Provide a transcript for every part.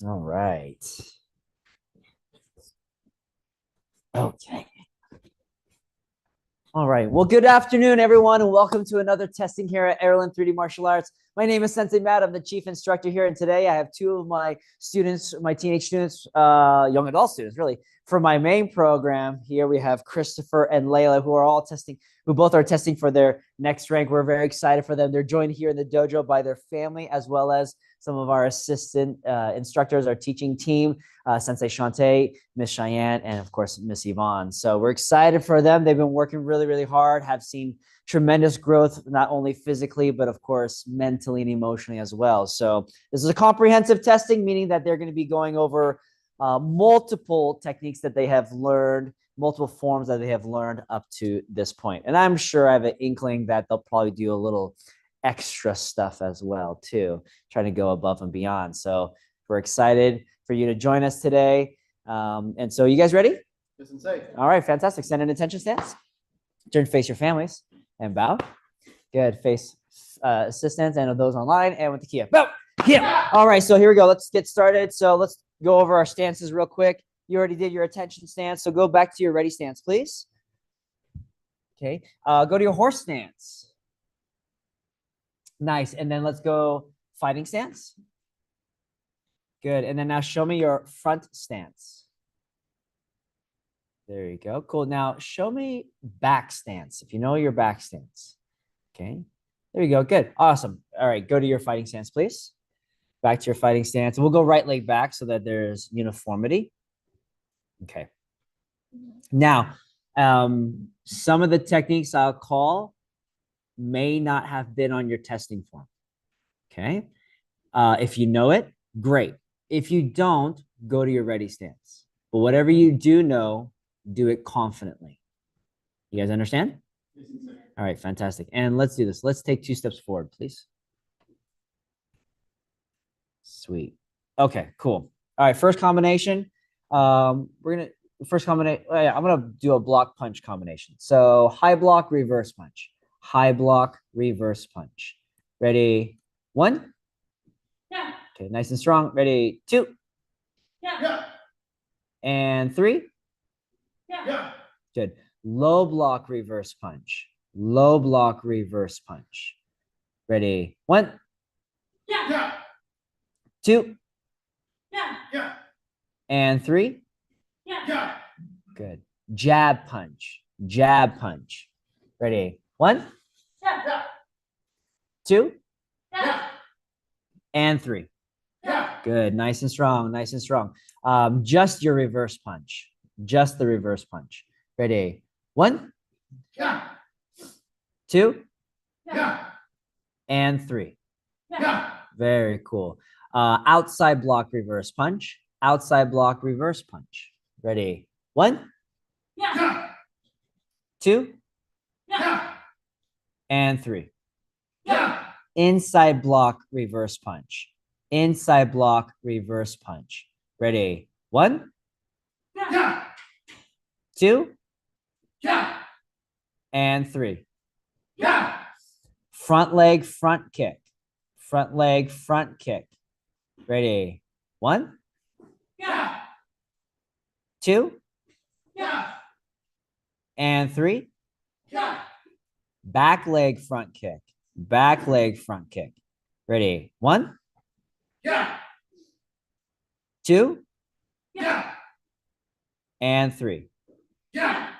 All right. Okay. All right. Well, good afternoon, everyone, and welcome to another testing here at Erolin 3D Martial Arts. My name is Sensei Matt. I'm the chief instructor here, and today I have two of my students, my teenage students, young adult students, really, for my main program. Here we have Christopher and Layla, who are all testing, who both are testing for their next rank. We're very excited for them. They're joined here in the dojo by their family, as well as some of our assistant instructors, our teaching team, Sensei Shante, Miss Cheyenne, and of course, Miss Yvonne. So we're excited for them. They've been working really, really hard, have seen tremendous growth, not only physically, but of course, mentally and emotionally as well. So this is a comprehensive testing, meaning that they're going to be going over multiple techniques that they have learned, multiple forms that they have learned up to this point. And I'm sure I have an inkling that they'll probably do a little extra stuff as well, too, trying to go above and beyond. So we're excited for you to join us today. And so you guys ready? Yes, and say. All right, fantastic. Send an attention stance. Turn to face your families and bow. Good. Face assistants and those online and with the Kia. Bow. Yeah. All right, so here we go. Let's get started. So let's go over our stances real quick. You already did your attention stance, so go back to your ready stance, please. Okay. Go to your horse stance. Nice. And then let's go fighting stance. Good. And then now show me your front stance. There you go. Cool. Now show me back stance. If you know your back stance. Okay. There you go. Good. Awesome. All right. Go to your fighting stance, please. Back to your fighting stance. We'll go right leg back so that there's uniformity. Okay. Now, some of the techniques I'll call may not have been on your testing form. Okay. If you know it, great. If you don't, go to your ready stance. But whatever you do know, do it confidently. You guys understand? All right, fantastic. And let's do this. Let's take 2 steps forward, please. Sweet. Okay, cool. All right, first combination. I'm gonna do a block punch combination. So high block, reverse punch. High block, reverse punch. Ready? 1. Yeah. Okay, nice and strong. Ready? 2. Yeah. And 3. Yeah. Good. Low block, reverse punch. Low block, reverse punch. Ready? 1. Yeah. 2. Yeah. And 3. Yeah. Good. Jab punch. Jab punch. Ready? 1, Yeah. 2, Yeah. and 3. Yeah. Good. Nice and strong. Nice and strong. Just your reverse punch. Just the reverse punch. Ready? 1, Yeah. 2, Yeah. and 3. Yeah. Very cool. Outside block, reverse punch. Outside block, reverse punch. Ready? 1, Yeah. 2, Yeah. and 3. Yeah. Inside block, reverse punch. Inside block, reverse punch. Ready? 1, Yeah. 2, Yeah. and 3. Yeah. Front leg, front kick. Front leg, front kick. Ready? 1, Yeah. 2, Yeah. and 3. Yeah. Back leg, front kick. Back leg, front kick. Ready? 1, Yeah. 2, Yeah. and 3. Yeah.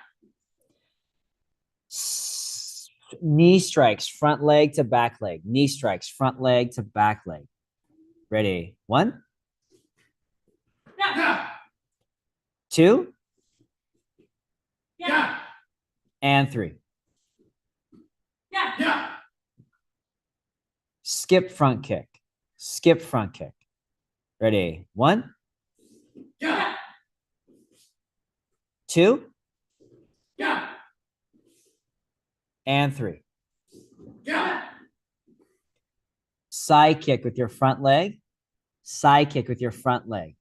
Knee strikes, front leg to back leg. Knee strikes, front leg to back leg. Ready? 1, Yeah. 2, Yeah. and 3. Yeah. Skip front kick. Skip front kick. Ready? 1, Yeah. 2, Yeah. and 3. Yeah. Side kick with your front leg. Side kick with your front leg.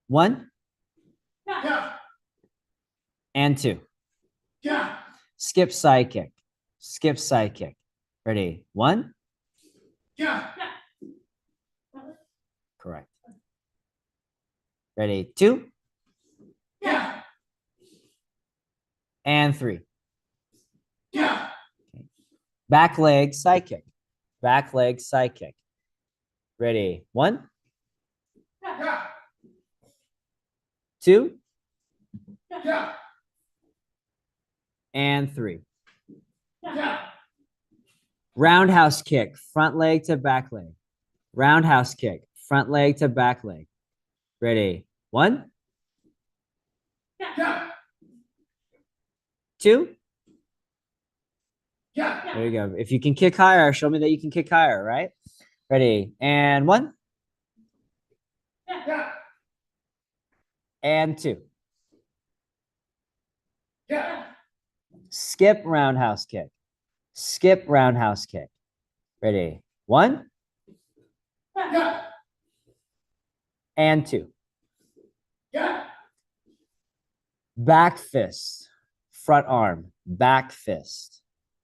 1 Yeah. and 2. Yeah. Skip side kick. Skip side kick. Ready? 1, Yeah. Correct. Ready? 2 Yeah. and 3. Yeah. Back leg side kick. Back leg side kick. Ready? 1, Yeah. 2, Yeah. and 3. Yeah. Roundhouse kick, front leg to back leg. Roundhouse kick, front leg to back leg. Ready? 1, Yeah. 2. Yeah. There you go. If you can kick higher, show me that you can kick higher, right? Ready? And 1 Yeah. and 2. Yeah. Skip roundhouse kick. Skip roundhouse kick. Ready? 1 Yeah. and 2. Yeah. Back fist, front arm, back fist.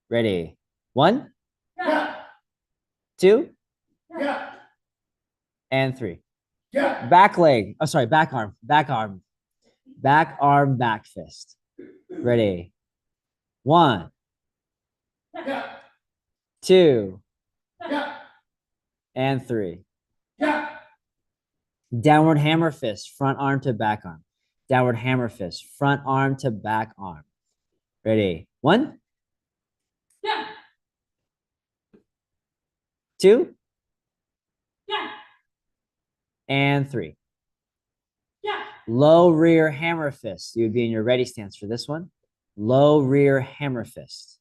Ready? 1, Yeah. 2, Yeah. and 3. Yeah. Back leg. Oh, sorry, back arm, back arm, back arm, back fist. Ready? 1, Yeah. 2, Yeah. and 3. Yeah. Downward hammer fist, front arm to back arm. Downward hammer fist, front arm to back arm. Ready? 1, Yeah. 2, Yeah. and 3. Yeah. Low rear hammer fist. You would be in your ready stance for this one. Low rear hammer fist.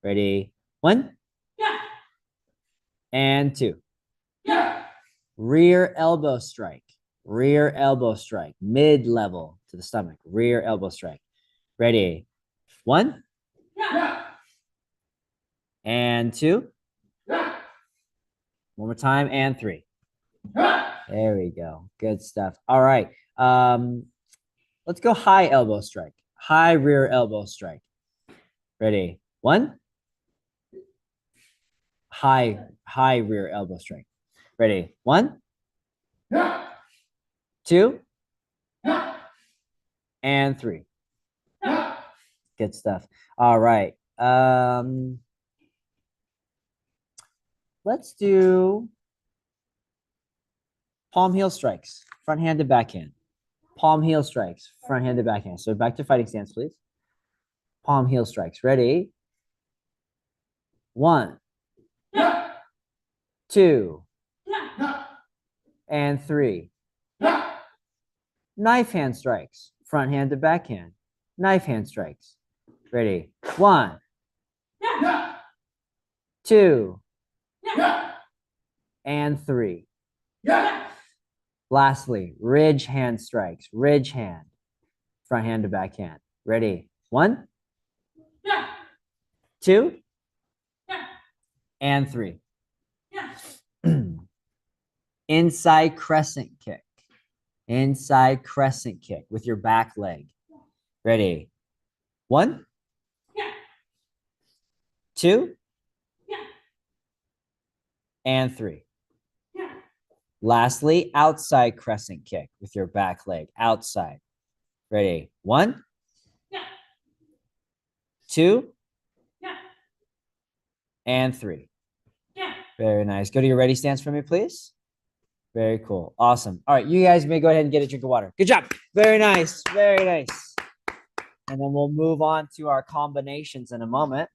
Ready? 1 Yeah. and 2. Yeah. Rear elbow strike. Rear elbow strike. Mid level to the stomach. Rear elbow strike. Ready? 1 Yeah. and 2. Yeah. One more time and 3. Yeah. There we go. Good stuff. All right. Let's go high elbow strike. High rear elbow strike. Ready? 1 high rear elbow strike. Ready? 1, Yeah. 2, Yeah. and 3. Yeah. Good stuff. All right. Let's do palm heel strikes, front hand to backhand. Palm heel strikes, front hand to backhand. So back to fighting stance, please. Palm heel strikes. Ready? 1, Yeah. 2, Yeah. and 3. Yeah. Knife hand strikes, front hand to backhand. Knife hand strikes. Ready? 1, Yeah. 2, Yeah. and 3. Yeah. Lastly, ridge hand strikes, ridge hand, front hand to backhand. Ready? 1, Yeah. 2, Yeah. and 3. Yeah. Inside crescent kick. Inside crescent kick with your back leg. Ready? 1, Yeah. 2, Yeah. and 3. Yeah. Lastly, outside crescent kick with your back leg. Outside. Ready? 1, Yeah. 2, Yeah. and 3. Yeah. Very nice. Go to your ready stance for me, please. Very cool. Awesome. All right, you guys may go ahead and get a drink of water. Good job. Very nice. Very nice. And then we'll move on to our combinations in a moment.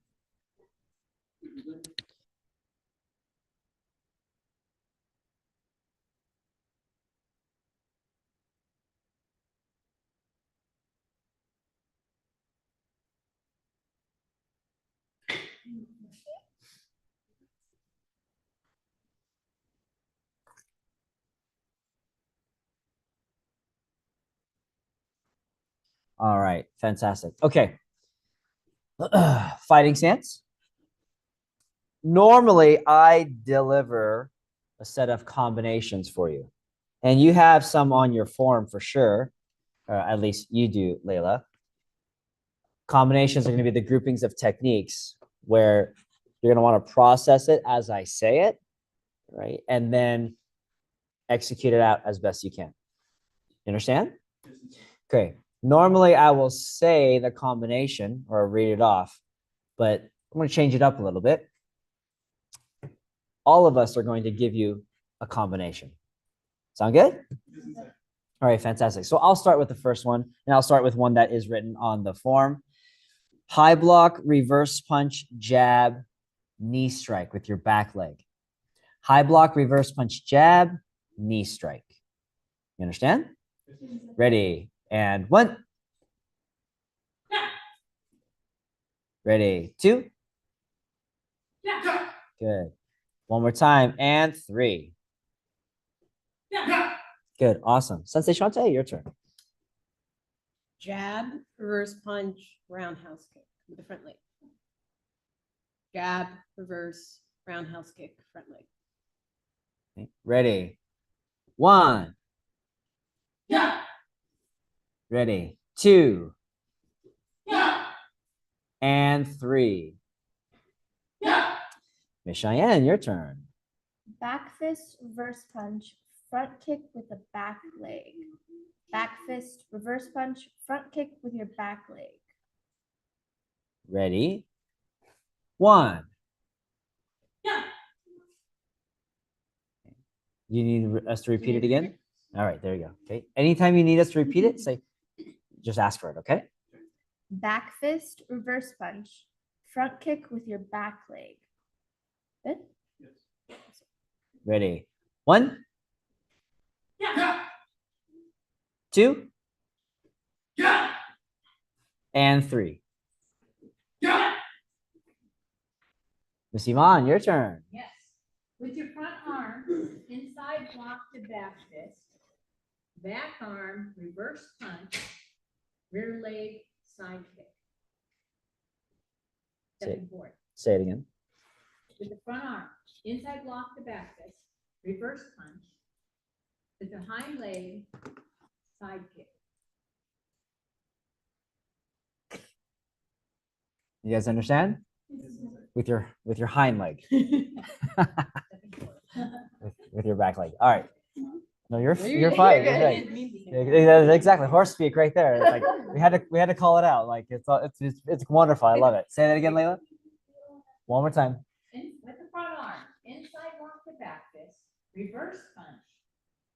All right, fantastic. Okay. Fighting stance. Normally, I deliver a set of combinations for you. And you have some on your form for sure. At least you do, Layla. Combinations are going to be the groupings of techniques where you're going to want to process it as I say it, right? And then execute it out as best you can. You understand? Okay. Normally, I will say the combination or read it off, but I'm going to change it up a little bit. All of us are going to give you a combination. Sound good? All right, fantastic. So I'll start with the first one, and I'll start with one that is written on the form. High block, reverse punch, jab, knee strike with your back leg. High block, reverse punch, jab, knee strike. You understand? Ready, and 1. Yeah. Ready, 2. Yeah. Good. One more time, and 3. Yeah. Good, awesome. Sensei Shante, your turn. Jab, reverse punch, roundhouse kick with the front leg. Jab, reverse, roundhouse kick, front leg. Okay. Ready, 1. Yeah. Ready, 2, Yeah. and 3. Yeah. Miss Cheyenne, your turn. Back fist, reverse punch, front kick with the back leg. Back fist, reverse punch, front kick with your back leg. Ready, 1. Yeah. You need us to repeat it again? All right, there you go. Okay. Anytime you need us to repeat it, say, just ask for it, okay? Back fist, reverse punch, front kick with your back leg. Good? Ready, 1, Yeah. 2, Yeah. and 3. Yeah. Miss Yvonne, your turn. Yes. With your front arm, inside block to back fist, back arm, reverse punch, rear leg, side kick. Stepping forward. Say it again. With the front arm, inside block to back fist, reverse punch, with the hind leg, side kick. You guys understand? With your hind leg. Stepping forward. with your back leg. All right. No, you're You're fine. good. You're right. Exactly. Horse speak right there. It's like we had to call it out. Like it's wonderful. I love it. Say that again, Layla. One more time. With the front arm, inside block to back fist, reverse punch,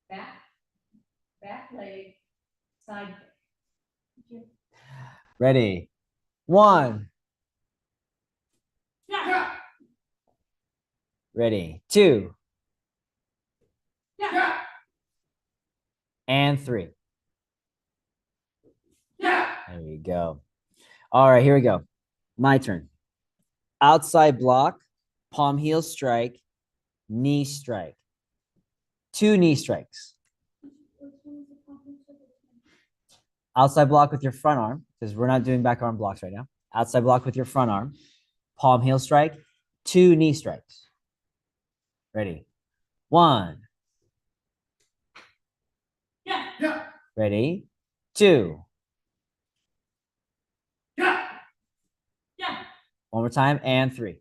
back leg, side kick. Ready. 1. Yeah. Ready. 2, Yeah. and 3. Yeah. There you go. All right, here we go. My turn. Outside block, palm heel strike, knee strike. 2 knee strikes. Outside block with your front arm, because we're not doing back arm blocks right now. Outside block with your front arm, palm heel strike, 2 knee strikes. Ready? 1. Yeah. Yeah. Ready? 2. Yeah. Yeah. One more time, and 3.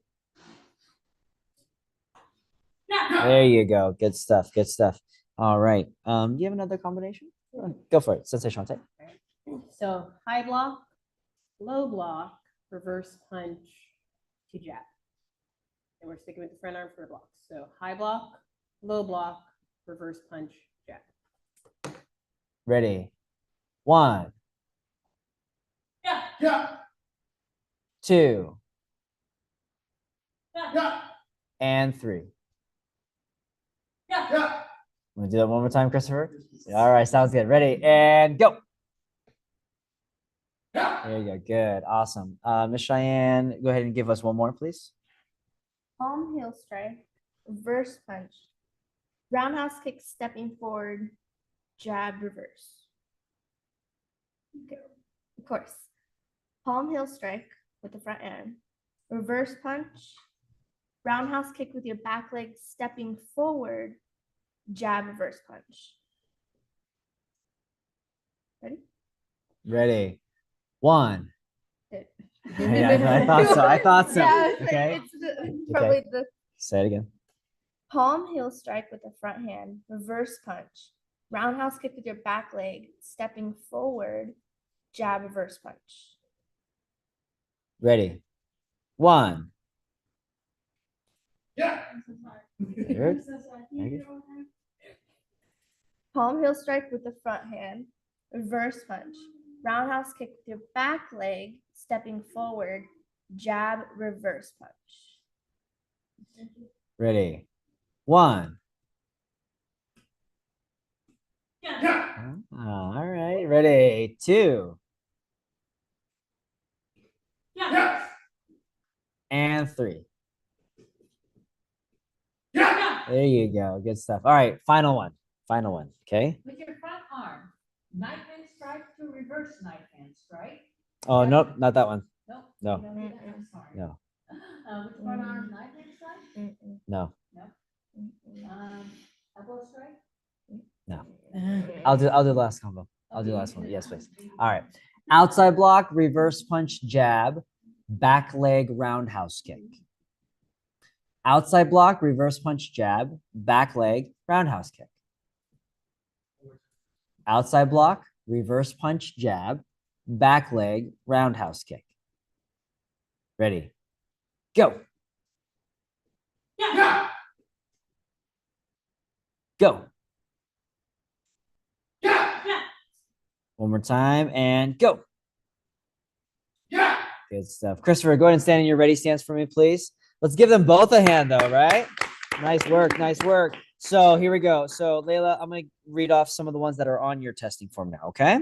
Yeah. There you go. Good stuff. Good stuff. All right. Do you have another combination? Go for it. Sensei Shante. So high block, low block, reverse punch to jab. And we're sticking with the front arm for blocks. So high block, low block, reverse punch, jab. Ready? 1, Yeah. Yeah. 2, Yeah. and 3. Yeah. Yeah. Want to do that one more time, Christopher? All right. Sounds good. Ready? And go. Yeah. There you go. Good. Awesome. Miss Cheyenne, go ahead and give us one more, please. Palm heel strike, reverse punch, roundhouse kick stepping forward, jab reverse. Okay. Of course. Palm heel strike with the front arm, reverse punch, roundhouse kick with your back leg stepping forward, jab reverse punch. Ready? Ready? 1. Good. Yeah, I thought so. I thought so. Yeah, it's like- Okay. it's probably the Say it again. Palm heel strike with the front hand, reverse punch. Roundhouse kick with your back leg, stepping forward, jab, reverse punch. Ready. 1. Yeah. Good. Very good. Palm heel strike with the front hand, reverse punch. Roundhouse kick with your back leg, stepping forward, jab, reverse punch. Ready. 1. Yeah. All right. Ready. 2. Yeah. And 3. Yeah. There you go. Good stuff. All right. Final one. Final one. Okay. With your front arm, knife hand strike to reverse knife hand strike. Oh, nope. Not that one. Nope. No. you don't do that, I'm sorry. No. With your front arm, knife hand strike, No. elbow strike. No. I'll do the last combo. I'll do the last one. Yes, please. All right. Outside block, reverse punch, jab, back leg roundhouse kick. Outside block, reverse punch, jab, back leg roundhouse kick. Outside block, reverse punch, jab, back leg roundhouse kick. Ready. Go. Yeah. Go. Yeah. One more time and go. Yeah. Good stuff. Christopher, go ahead and stand in your ready stance for me, please. Let's give them both a hand though, right? Nice work. Nice work. So here we go. So Layla, I'm going to read off some of the ones that are on your testing form now. Okay.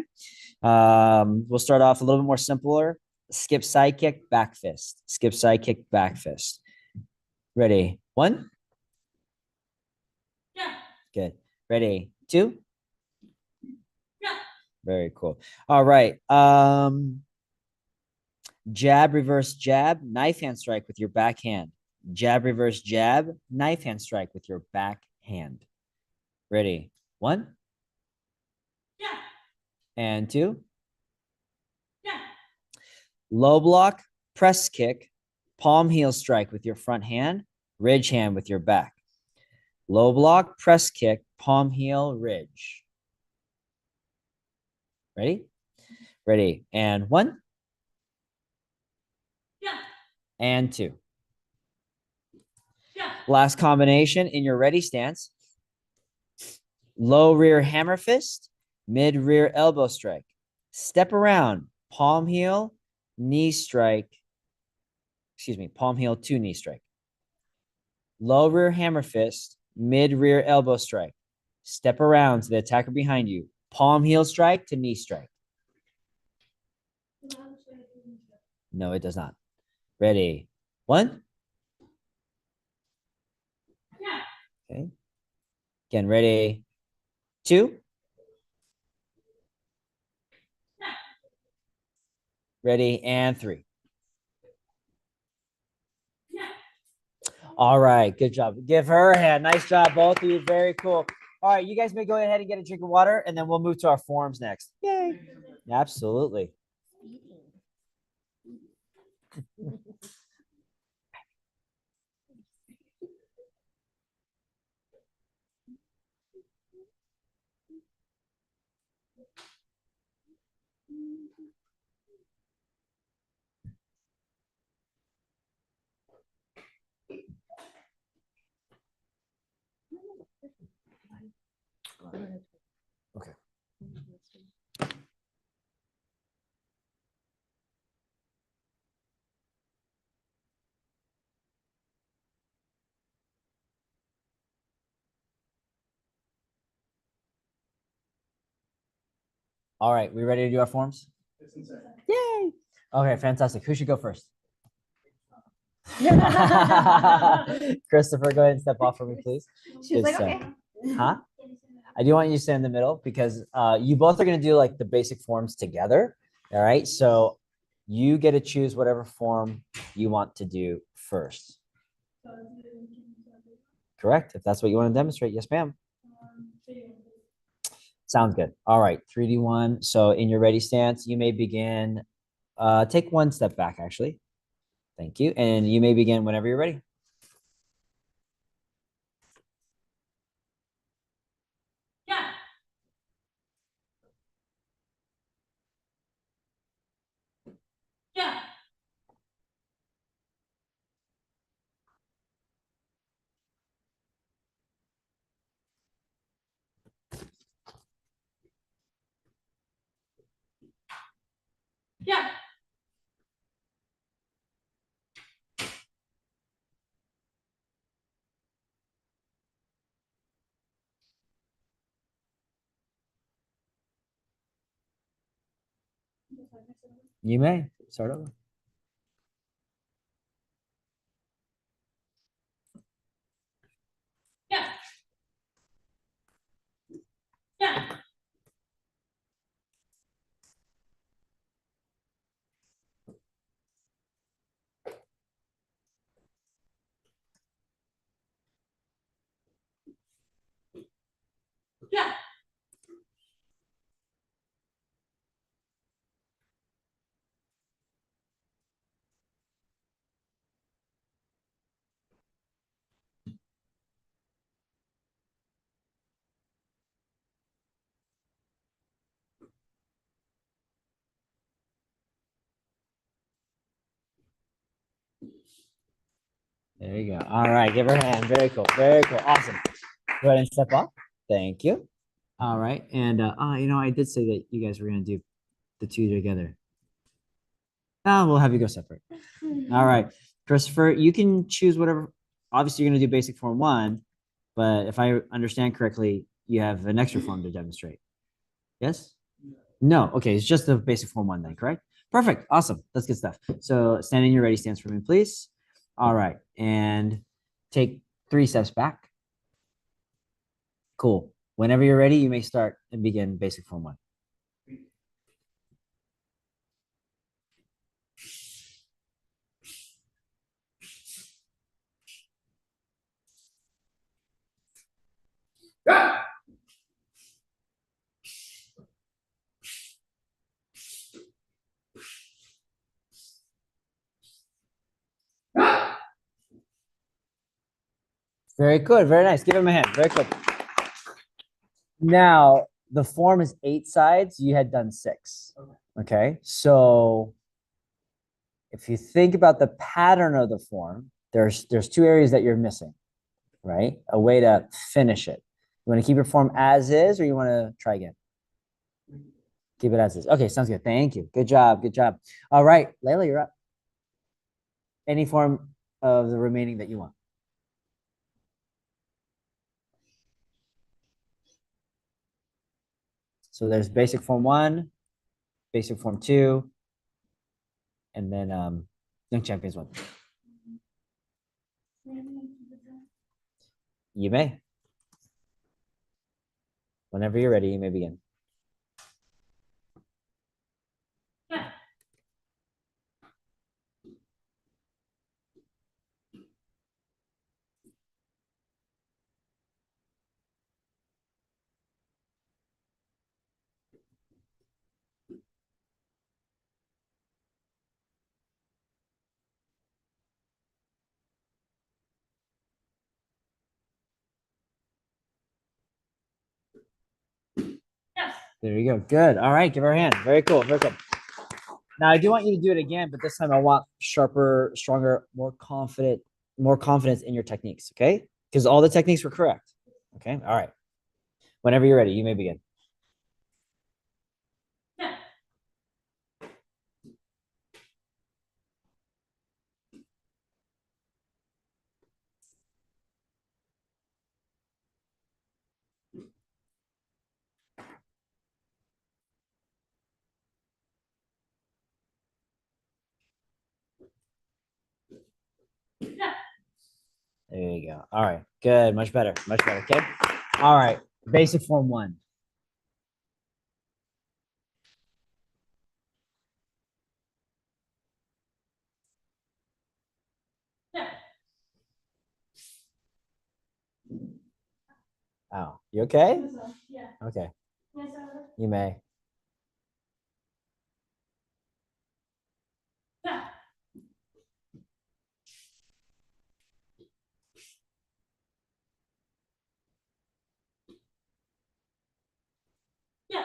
We'll start off a little bit more simpler. Skip side kick, back fist. Skip side kick, back fist. Ready. 1. Yeah. Good. Ready. 2. Yeah. Very cool. All right. Jab, reverse jab, knife hand strike with your back hand. Jab, reverse jab, knife hand strike with your back hand. Ready. 1. Yeah. And 2. Yeah. Low block, press kick, palm heel strike with your front hand, ridge hand with your back. Low block, press kick, palm heel, ridge. Ready? Ready. And 1. Yeah. And 2. Yeah. Last combination in your ready stance. Low rear hammer fist, mid rear elbow strike. Step around, palm heel, knee strike. Excuse me, palm heel to knee strike. Low rear hammer fist, mid rear elbow strike. Step around to the attacker behind you. Palm heel strike to knee strike. No, it does not. Ready. 1. Yeah. Okay. Again, ready. 2. Yeah. Ready. And 3. Yeah. All right. Good job. Give her a hand. Nice job, both of you. Very cool. All right. You guys may go ahead and get a drink of water, and then we'll move to our forms next. Yay. Absolutely. Okay. All right. We ready to do our forms? Yay. Okay. Fantastic. Who should go first? Christopher, go ahead and step off for me, please. She was Good like, stuff. okay. Huh? I do want you to stand in the middle because you both are going to do like the basic forms together. All right. So you get to choose whatever form you want to do first. Correct. If that's what you want to demonstrate. Yes, ma'am. Sounds good. All right. 3D1. So in your ready stance, you may begin. Take one step back, actually. Thank you. And you may begin whenever you're ready. Yeah. Yeah. You may start over. Yeah. Yeah. Yeah. There you go. All right, give her a hand. Very cool. Very cool. Awesome. Go ahead and step up. Thank you. All right, and I did say that you guys were gonna do the two together. We'll have you go separate. All right, Christopher, you can choose whatever. Obviously, you're gonna do basic form 1, but if I understand correctly, you have an extra form to demonstrate. Yes? No. Okay, it's just the basic form 1 then, correct? Perfect. Awesome. That's good stuff. So standing your ready stance for me, please. All right, and take 3 steps back. Cool. Whenever you're ready, you may start and begin basic form 1. Very good. Very nice. Give him a hand. Very good. Now, the form is 8 sides. You had done 6. Okay. So if you think about the pattern of the form, there's 2 areas that you're missing, right? A way to finish it. You want to keep your form as is, or you want to try again? Keep it as is. Okay, sounds good. Thank you. Good job. Good job. All right, Layla, you're up. Any form of the remaining that you want. So there's basic form 1, basic form 2, and then young champions 1. You may. Whenever you're ready, you may begin. Yeah. Yes. There you go. Good. All right, give her a hand. Very cool. Very cool. Now I do want you to do it again, but this time I want sharper, stronger, more confidence in your techniques. Okay, because all the techniques were correct. Okay. All right. Whenever you're ready, you may begin. Yeah. Yeah. There you go. All right. Good. Much better. Much better. Okay. All right. Basic form 1. Yeah. Oh, you okay? Yeah. Okay. Yes, sir. You may. Yeah. Yeah.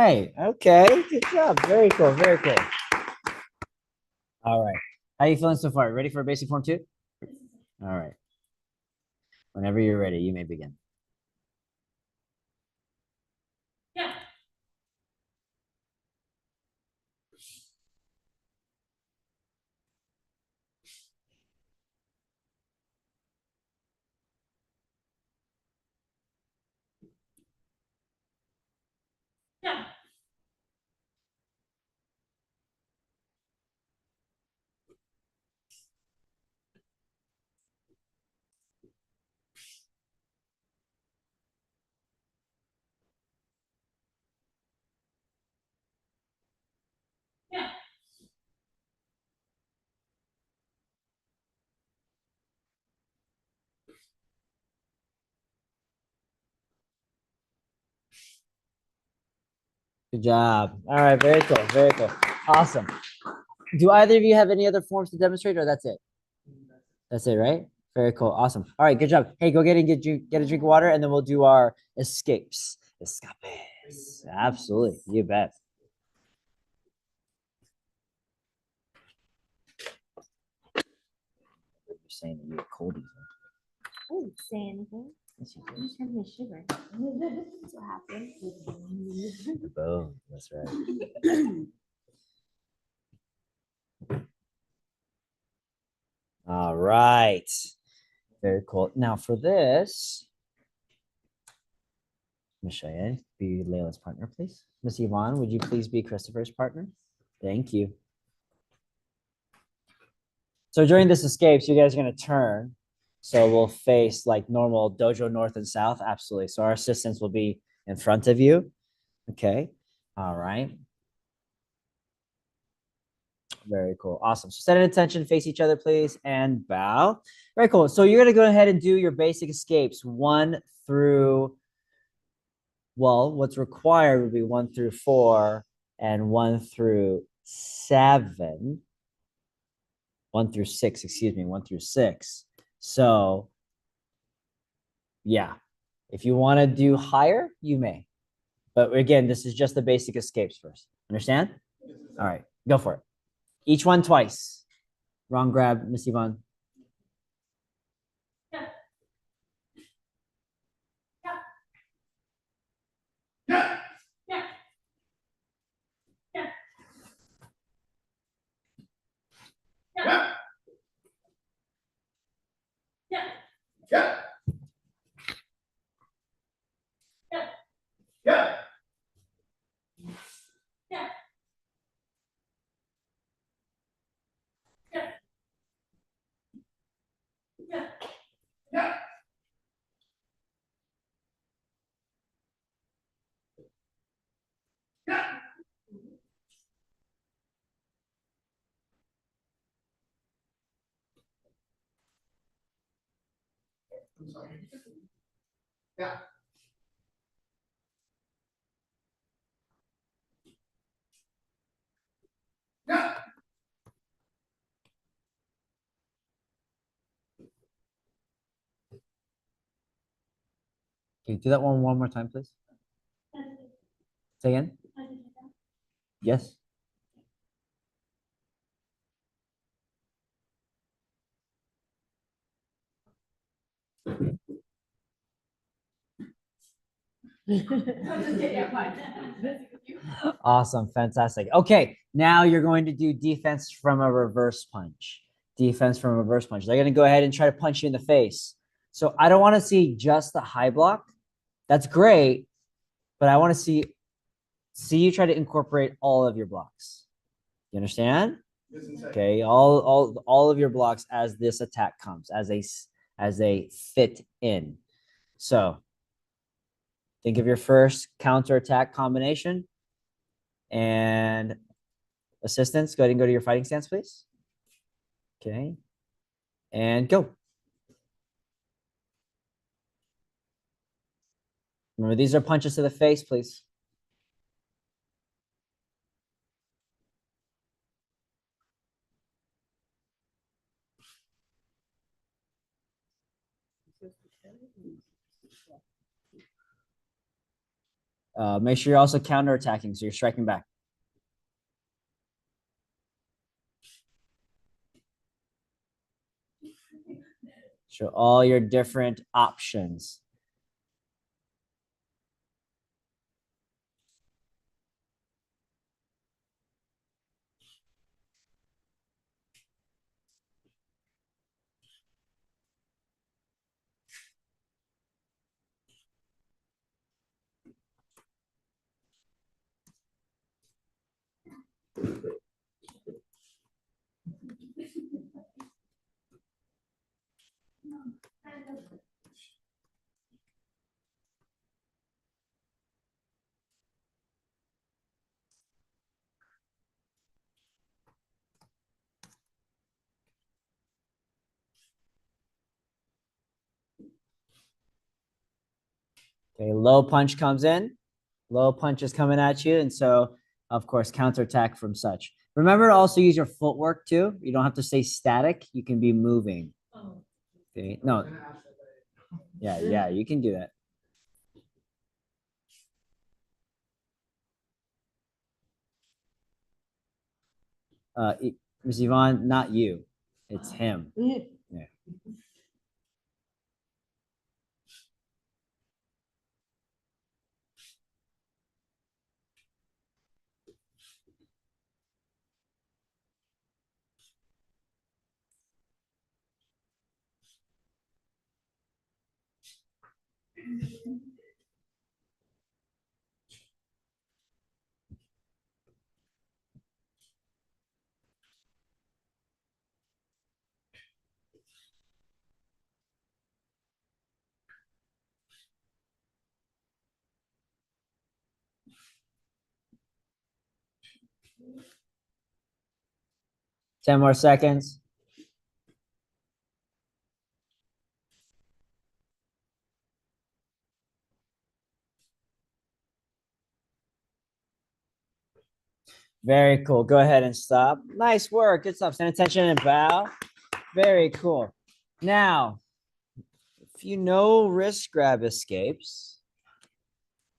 right. Okay. Good job. Very cool. Very cool. All right. How you feeling so far? Ready for basic form 2? All right. Whenever you're ready, you may begin. Yeah. Yeah. Yeah. Good job. All right. Very cool. Very cool. Awesome. Do either of you have any other forms to demonstrate, or that's it? That's it, right? Very cool. Awesome. All right. Good job. Hey, go get a drink of water, and then we'll do our escapes. Escapes. Absolutely. You bet. You're saying that you were cold. I didn't say anything. Yes, you You just had me shivering. That's what happened. did. Boom. That's right. All right. Very cool. Now for this, Miss Cheyenne, be Layla's partner, please. Miss Yvonne, would you please be Christopher's partner? Thank you. So during this escapes, you guys are going to turn. So we'll face like normal dojo north and south. Absolutely. So our assistants will be in front of you. Okay. All right. Very cool. Awesome. So set an attention, face each other, please, and bow. Very cool. So you're going to go ahead and do your basic escapes 1 through, well, what's required would be 1 through 4 and 1 through 7. 1 through 6, excuse me, 1 through 6. So, yeah, if you want to do higher, you may. But again, this is just the basic escapes first. Understand? All right, go for it. Each one twice. Wrong grab, Miss Yvonne. Yeah. Yeah. Yeah. Yeah. Yeah. Yeah. Yeah. Yeah. Can you do that one more time, please? Say again? Yes. Awesome. Fantastic. Okay. Now you're going to do defense from a reverse punch. Defense from a reverse punch. They're going to go ahead and try to punch you in the face. So I don't want to see just the high block. That's great. But I want to see you try to incorporate all of your blocks. You understand? Okay. All of your blocks as this attack comes, as a fit in. So think of your first counter attack combination. And assistants, go ahead and go to your fighting stance, please. Okay. And go. Remember, these are punches to the face, please. Make sure you're also counterattacking, so you're striking back. Show all your different options. Okay, low punch comes in. Low punch is coming at you. And so, of course, counterattack from such. Remember to also use your footwork too. You don't have to stay static. You can be moving. Oh, Okay. No. Yeah, you can do that. Ms. Yvonne, not you. It's him. Yeah. 10 more seconds. Very cool. Go ahead and stop. Nice work. Good stuff. Stand attention and bow. Very cool. Now, if you know wrist grab escapes,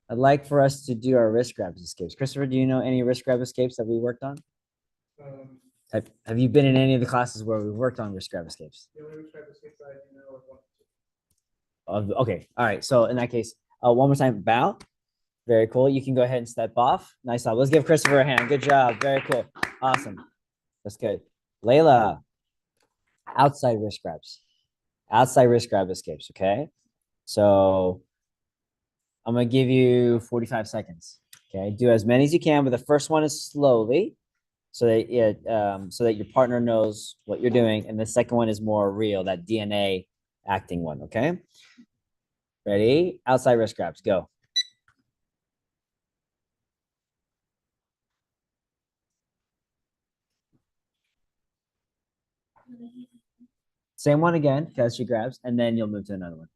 I'd like for us to do our wrist grab escapes. Christopher, do you know any wrist grab escapes that we worked on? Have you been in any of the classes where we worked on wrist grab escapes? The only wrist grab escapes I know are one. Okay. All right. So in that case, one more time, bow. Very cool. You can go ahead and step off. Nice job. Let's give Christopher a hand. Good job. Very cool. Awesome. That's good. Layla, outside wrist grabs. Outside wrist grab escapes. Okay. So I'm going to give you 45 seconds. Okay. Do as many as you can, but the first one is slowly so that your partner knows what you're doing. And the second one is more real, that DNA acting one. Okay. Ready? Outside wrist grabs. Go. Same one again, because she grabs, and then you'll move to another one.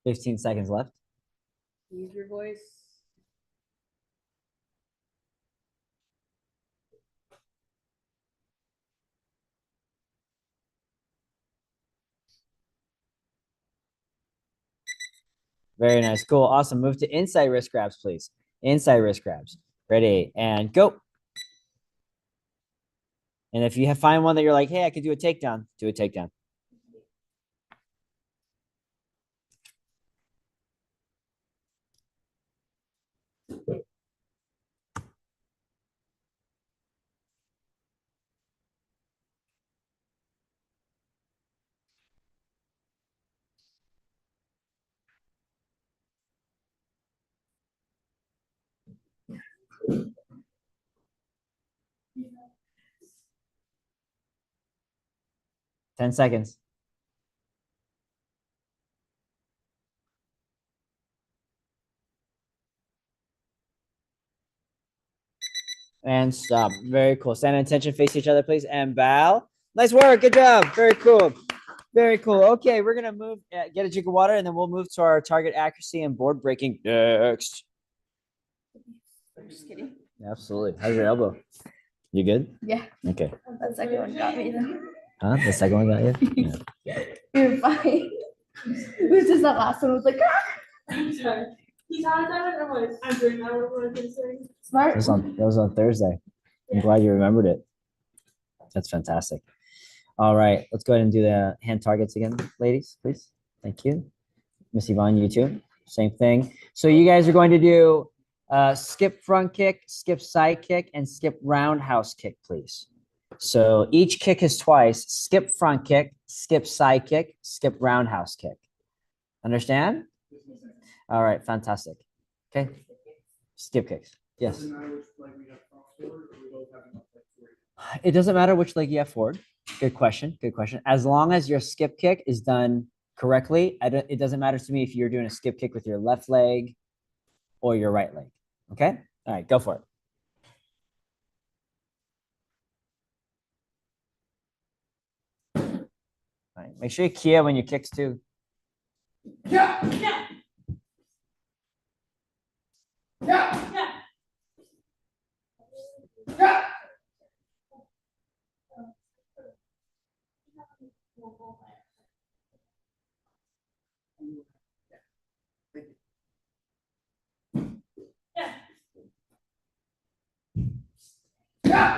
Fifteen seconds left. Use your voice. Very nice. Cool. Awesome. Move to inside wrist grabs, please. Inside wrist grabs. Ready, and go. And if you find one that you're like, hey, I could do a takedown, do a takedown. Ten seconds. And stop. Very cool. Stand at attention, face each other, please, and bow. Nice work. Good job. Very cool. Very cool. Okay, we're gonna move. Get a drink of water, and then we'll move to our target accuracy and board breaking next. Just kidding. Absolutely. How's your elbow? You good? Yeah, Okay. that second one got me though. Huh? The second one got you? Yeah. You're fine. It was just that last one was like, Sorry. He's on that. I'm like, I'm doing that. What I'm saying. That smart. was on Thursday. I'm glad you remembered it. That's fantastic. All right, let's go ahead and do the hand targets again, ladies, please. Thank you. Miss Yvonne, you too. Same thing. So you guys are going to do skip front kick, skip side kick, and skip roundhouse kick, please. So each kick is twice. Skip front kick, skip side kick, skip roundhouse kick. Understand? All right, fantastic. Okay. Skip kicks. Yes. Doesn't matter which leg we have front forward, or we both have enough leg forward. It doesn't matter which leg you have forward. Good question. Good question. As long as your skip kick is done correctly, it doesn't matter to me if you're doing a skip kick with your left leg or your right leg. Okay. All right. Go for it. All right. Make sure you Kia when you kicks too. Yeah. Yeah. Yeah. Yeah. Yeah. Yeah. Yeah.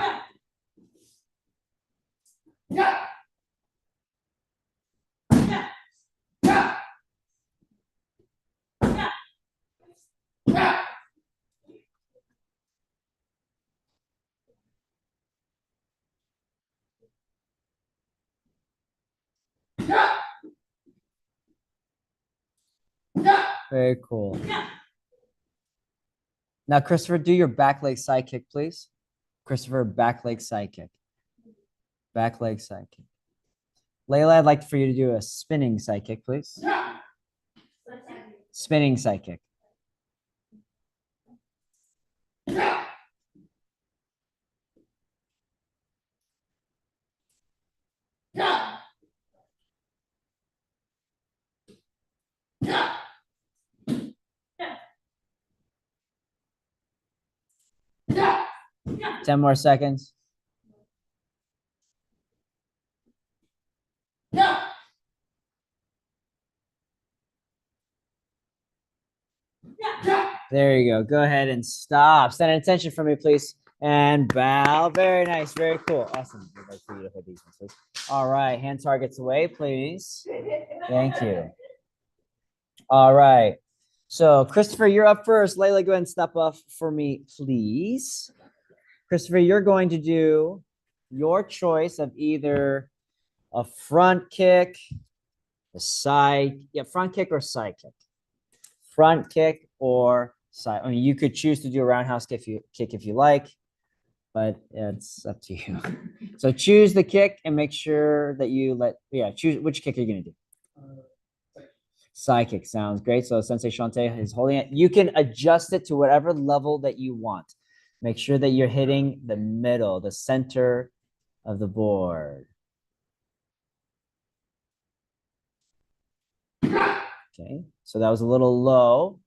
Yeah. Yeah. 呀 Very cool. Now, Christopher, do your back leg side kick, please. Christopher, back leg side kick. Back leg side kick. Layla, I'd like for you to do a spinning side kick, please. Spinning side kick. Yeah. 10 more seconds. Yeah. Yeah. There you go. Go ahead and stop. Stand at attention for me, please. And bow. Very nice. Very cool. Awesome. I'd like for you to hold these ones, please. All right. Hand targets away, please. Thank you. All right. So, Christopher, you're up first. Layla, go ahead and step up for me, please. Christopher, you're going to do your choice of either a front kick, a side, front kick or side kick. Front kick or side. I mean, you could choose to do a roundhouse kick if you like, but it's up to you. So choose the kick and make sure that you choose which kick are you gonna do. Side kick sounds great. So Sensei Shante is holding it. You can adjust it to whatever level that you want. Make sure that you're hitting the middle, the center of the board. Okay, so that was a little low.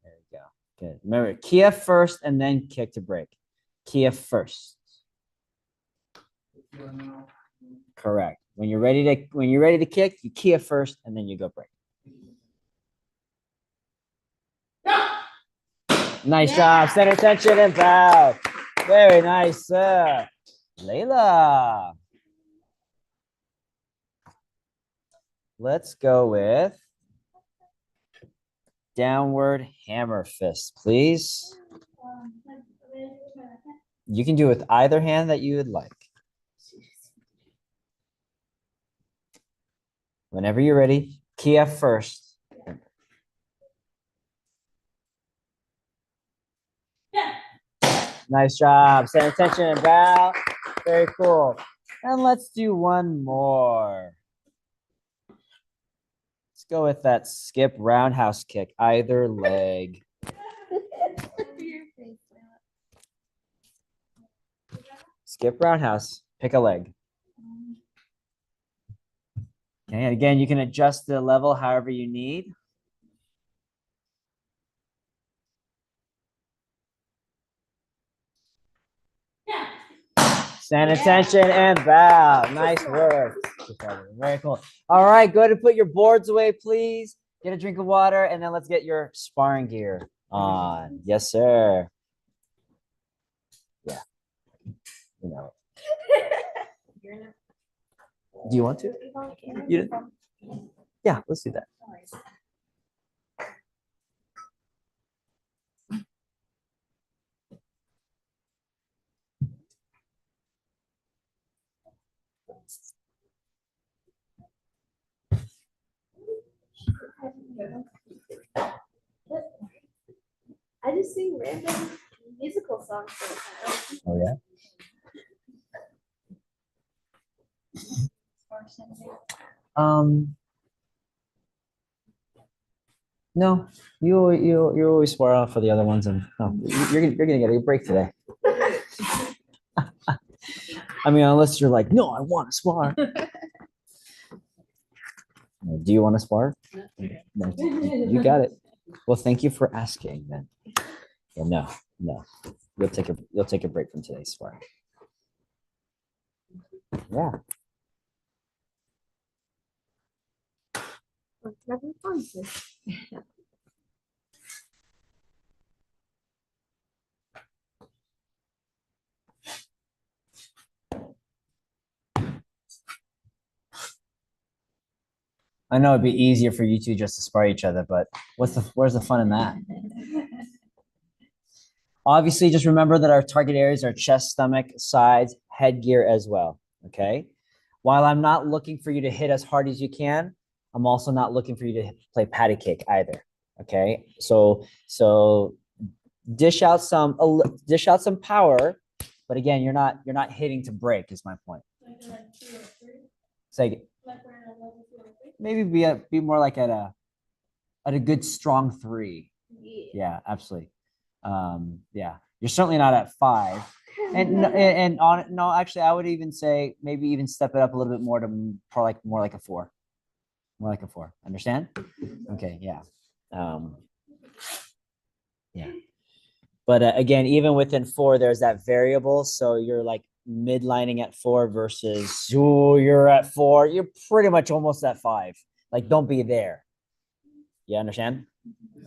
There you go. Good. Remember, Kia first and then kick to break. Kia first. Correct. When you're ready to kick, you Kia first and then you go break. Nice job. Center attention and bow. Very nice, sir. Layla. Let's go with downward hammer fist, please. You can do it with either hand that you would like. Whenever you're ready, Kia first. Nice job. Stand attention and bow. Very cool. And let's do one more. Let's go with that skip roundhouse kick, either leg. Skip roundhouse, pick a leg. Okay, and again, you can adjust the level however you need. Stand attention and bow. Nice work. Very cool. All right, go ahead and put your boards away, please. Get a drink of water, and then let's get your sparring gear on. Yes, sir. Yeah. You know. Do you want to? You yeah, let's do that. I just sing random musical songs. Oh, yeah. No, you always swear off for the other ones, and no, you're gonna get a break today. I mean, unless you're like, no, I want to spar. Do you want to spar? No, you got it. Well, thank you for asking. Then, yeah, no, you'll take a break from today's sparring. Yeah. I know it'd be easier for you two just to spar each other, but where's the fun in that? Obviously, just remember that our target areas are chest, stomach, sides, headgear as well. Okay. While I'm not looking for you to hit as hard as you can, I'm also not looking for you to play patty cake either. Okay. So dish out some power, but again, you're not hitting to break is my point. Say maybe be more like at a good strong 3. Yeah, absolutely. Yeah, you're certainly not at 5. And on no, actually, I would even say maybe even step it up a little bit more to more like a 4. More like a 4. Understand? Okay, yeah. Yeah. But again, even within 4, there's that variable. So you're like midlining at 4 versus you're at 4. You're pretty much almost at 5. Like, don't be there. You understand?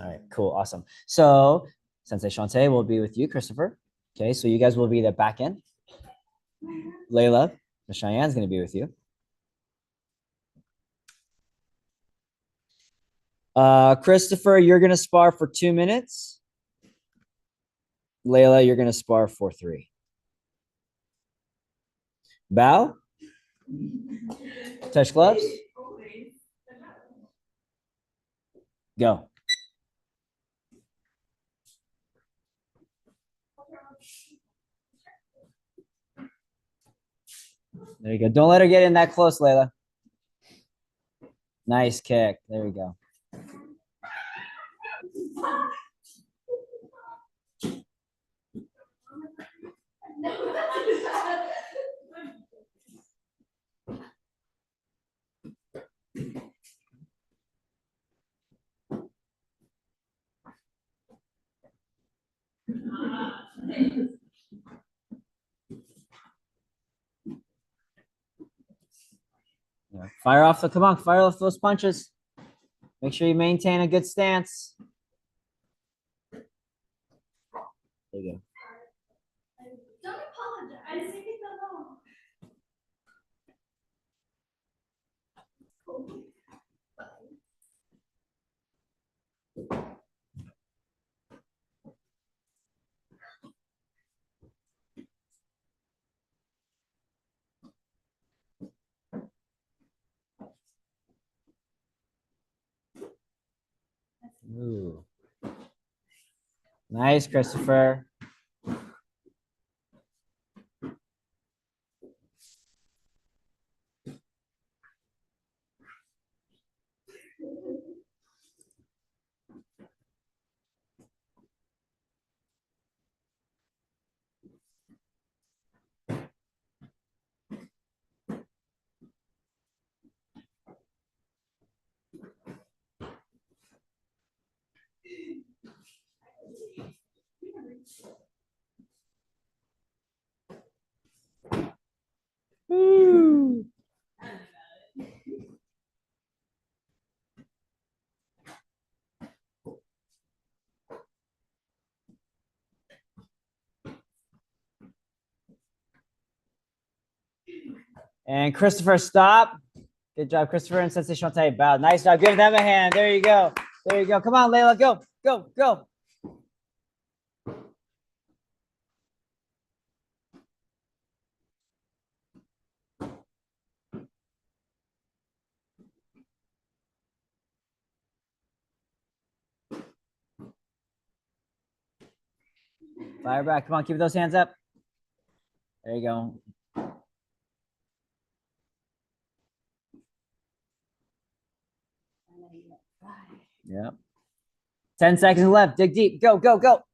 All right, cool, awesome. So Sensei Shantae will be with you, Christopher. Okay, so you guys will be the back end. Layla, Miss Cheyenne's going to be with you. Christopher, you're going to spar for 2 minutes. Layla, you're going to spar for 3. Bow. Touch gloves. Go. There you go. Don't let her get in that close, Layla. Nice kick. There we go. Fire off those punches. Make sure you maintain a good stance. There you go. Don't apologize. Leave it alone. Ooh. Nice, Christopher. And Christopher, stop. Good job, Christopher. And Sensei Shantae, bow. Nice job. Give them a hand. There you go. There you go. Come on, Layla. Go, go, go. Fire back. Come on, keep those hands up. There you go. Yep. 10 seconds left. Dig deep. Go, go, go.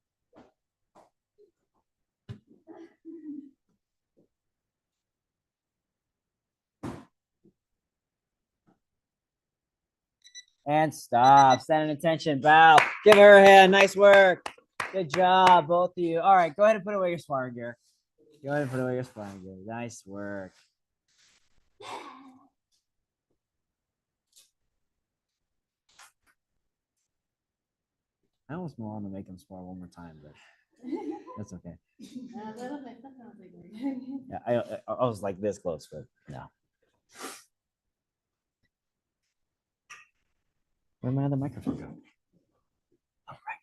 And stop. Stand in attention. Bow. Give her a hand. Nice work. Good job, both of you. All right, go ahead and put away your sparring gear. Go ahead and put away your sparring gear. Nice work. I almost want to make them spar one more time, but that's okay. Yeah, I was like this close, but no. Where'd my other microphone go? All right.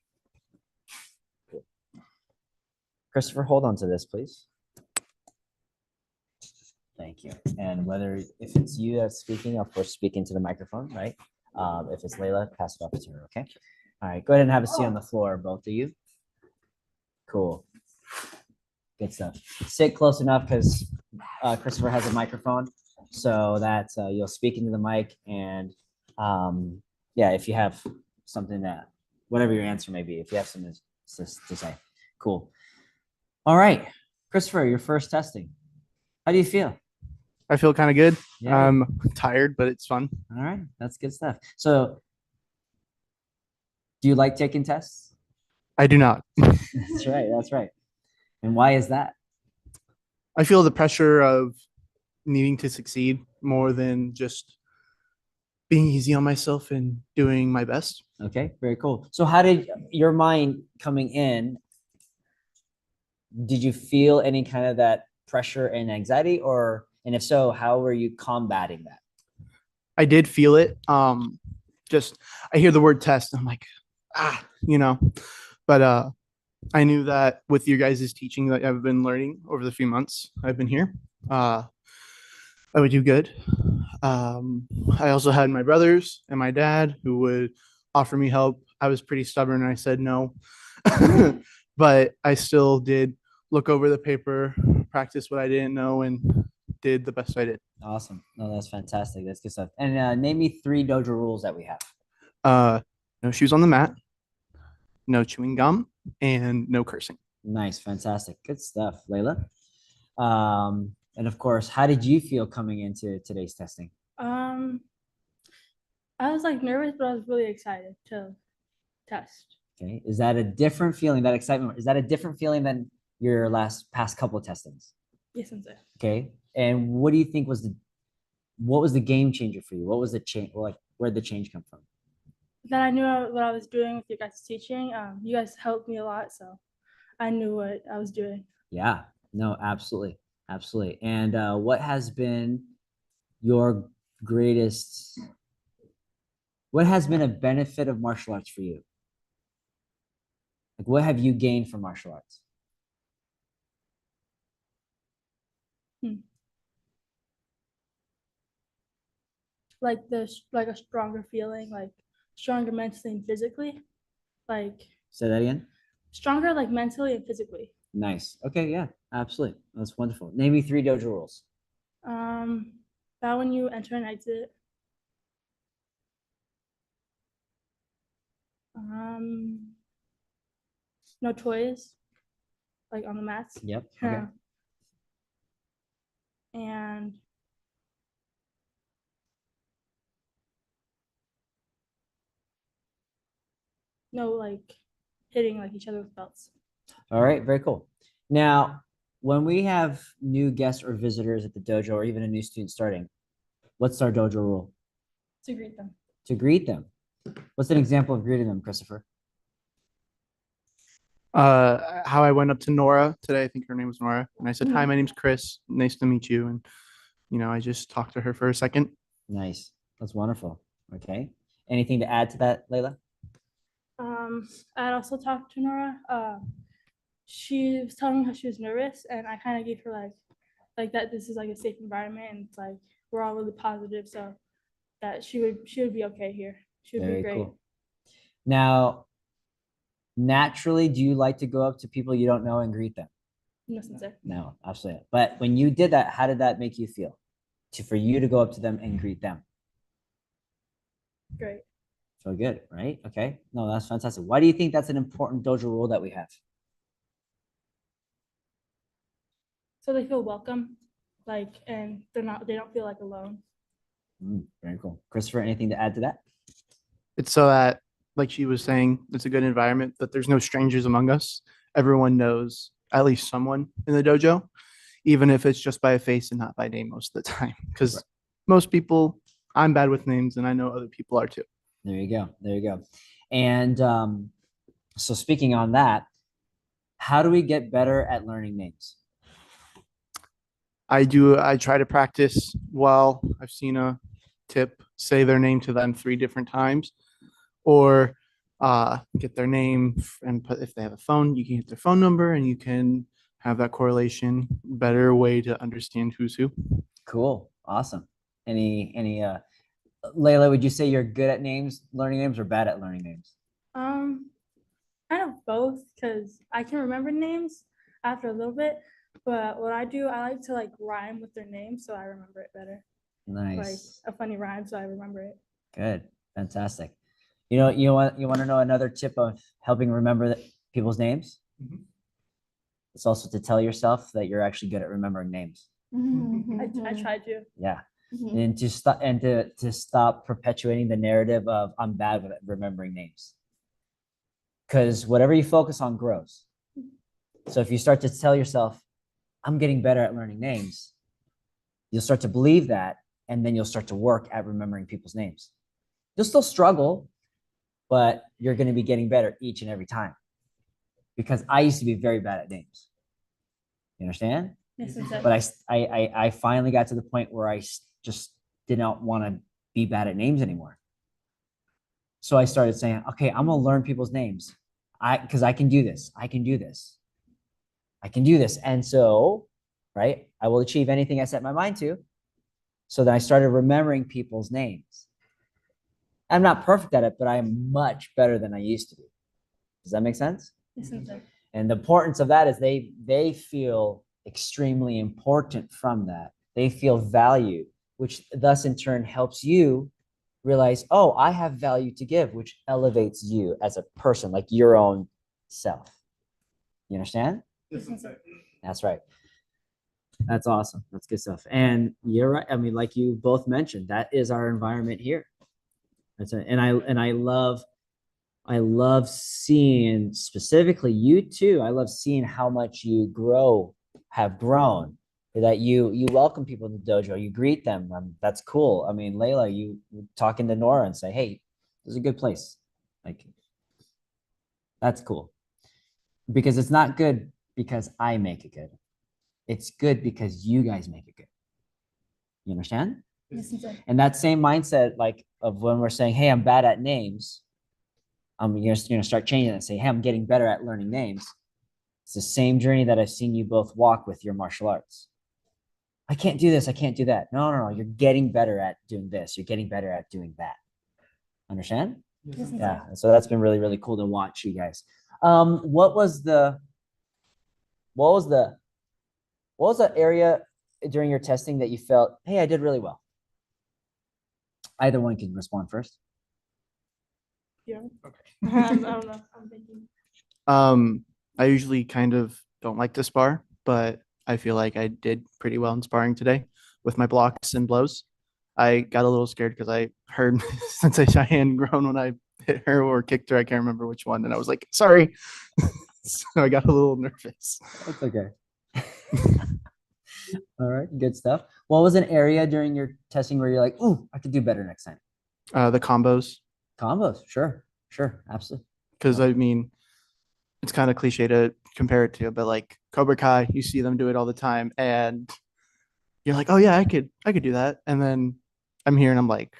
Cool. Christopher, hold on to this, please. Thank you. And whether if it's you that's speaking, of course, speak into the microphone, right? If it's Layla, pass it off to her, okay? All right, go ahead and have a seat on the floor, both of you. Cool. Good stuff. Sit close enough because Christopher has a microphone so that you'll speak into the mic. And yeah, if you have something that, whatever your answer may be, if you have something to say. Cool. All right, Christopher, your first testing. How do you feel? I feel kind of good. Yeah. I'm tired, but it's fun. All right, that's good stuff. So, do you like taking tests? I do not. That's right. That's right. And why is that? I feel the pressure of needing to succeed more than just being easy on myself and doing my best. Okay, very cool. So, how did your mind coming in? Did you feel any kind of that pressure and anxiety, or and if so, how were you combating that? I did feel it. Just I hear the word test, I'm like, but I knew that with your guys' teaching that I've been learning over the few months I've been here, I would do good. I also had my brothers and my dad who would offer me help. I was pretty stubborn and I said no, but I still did look over the paper, practice what I didn't know, and did the best I did. Awesome. No, that's fantastic. That's good stuff. And name me 3 dojo rules that we have. No shoes on the mat, no chewing gum, and no cursing. Nice, fantastic, good stuff, Layla. And of course, how did you feel coming into today's testing? I was like nervous, but I was really excited to test. Okay, is that a different feeling? That excitement, is that a different feeling than your past couple of testings? Yes, Sensei. Okay, and what do you think was the game changer for you? What was the change? Like, where'd the change come from? Then I knew what I was doing with you guys' teaching. You guys helped me a lot, so I knew what I was doing. Yeah, no, absolutely, absolutely. And what has been your greatest? What has been a benefit of martial arts for you? Like, what have you gained from martial arts? Like a stronger feeling, like stronger mentally and physically, like Say that again. stronger like mentally and physically. Nice. Okay, yeah, absolutely. That's wonderful. Name me 3 dojo rules. That when you enter and exit. No toys, like on the mats. Yep. Okay. And no like hitting like each other with belts. All right, very cool. Now, when we have new guests or visitors at the dojo, or even a new student starting, what's our dojo rule? To greet them. To greet them. What's an example of greeting them, Christopher? How I went up to Nora today, I think her name was Nora, and I said, "Hi, my name's Chris. Nice to meet you." And I just talked to her for a second. Nice. That's wonderful. Okay. Anything to add to that, Layla? I'd also talked to Nora. She was telling me how she was nervous, and I kind of gave her like that. This is like a safe environment, and it's like we're all really positive, so that she would be okay here. She would Very be great. cool. Now, naturally, do you like to go up to people you don't know and greet them? No, sensei. No, absolutely. But when you did that, how did that make you feel? For you to go up to them and greet them? Great. Feel good, right? Okay. No, that's fantastic. Why do you think that's an important dojo rule that we have? So they feel welcome, and they don't feel like alone. Very cool. Christopher, anything to add to that? It's so that, like she was saying, it's a good environment, that there's no strangers among us. Everyone knows at least someone in the dojo, even if it's just by a face and not by name most of the time. Because most people, I'm bad with names, and I know other people are too. There you go. There you go. And so speaking on that, how do we get better at learning names? I try to practice while I've seen a tip say their name to them 3 different times, or get their name and if they have a phone, you can get their phone number and you can have that correlation. Better way to understand who's who. Cool. Awesome. Any Layla, would you say you're good at learning names, or bad at learning names? Kind of both, because I can remember names after a little bit, but what I do, I like to rhyme with their name so I remember it better. Nice. Like a funny rhyme so I remember it. Good. Fantastic. You want to know another tip of helping remember people's names? Mhm. It's also to tell yourself that you're actually good at remembering names. I tried to. Yeah. Mhm. And to stop perpetuating the narrative of I'm bad with remembering names. Because whatever you focus on grows. So if you start to tell yourself, I'm getting better at learning names, you'll start to believe that, and then you'll start to work at remembering people's names. You'll still struggle, but you're going to be getting better each and every time. Because I used to be very bad at names. You understand? Yes, sensei. But I finally got to the point where I just did not want to be bad at names anymore. So I started saying, okay, I'm gonna learn people's names. Because I can do this. I can do this. I can do this. And so, right, I will achieve anything I set my mind to. So then I started remembering people's names. I'm not perfect at it, but I am much better than I used to be. Does that make sense? Yes, sensei. And the importance of that is they feel extremely important from that. They feel valued, which thus in turn helps you realize, oh, I have value to give, which elevates you as a person, like your own self. You understand? Yes, sensei. That's right. That's awesome. That's good stuff. And you're right. I mean, like you both mentioned, that is our environment here. And I love seeing specifically you too. I love seeing how much you have grown, that you welcome people to the dojo, you greet them. That's cool. I mean, Layla, you talking to Nora and say, hey, this is a good place. Like, that's cool. Because it's not good because I make it good. It's good because you guys make it good. You understand? Yes, sensei. And that same mindset, like of when we're saying, hey, I'm bad at names, you're going to start changing it and say, hey, I'm getting better at learning names. It's the same journey that I've seen you both walk with your martial arts. I can't do this. I can't do that. No. You're getting better at doing this. You're getting better at doing that. Understand? Yes, Yeah. So that's been really, really cool to watch you guys. What was the area during your testing that you felt, hey, I did really well? Either one can respond first. Yeah. I don't know. I'm thinking. I usually kind of don't like to spar, but I feel like I did pretty well in sparring today with my blocks and blows. I got a little scared because I heard Sensei Cheyenne groan when I hit her or kicked her. I can't remember which one. And I was like, sorry. So I got a little nervous. That's okay. All right, good stuff. What was an area during your testing where you're like, ooh, I could do better next time? The combos. Combos, sure, absolutely. Because I mean, it's kind of cliche to compare it to, but like Cobra Kai, you see them do it all the time. And you're like, oh yeah, I could do that. And then I'm here and I'm like,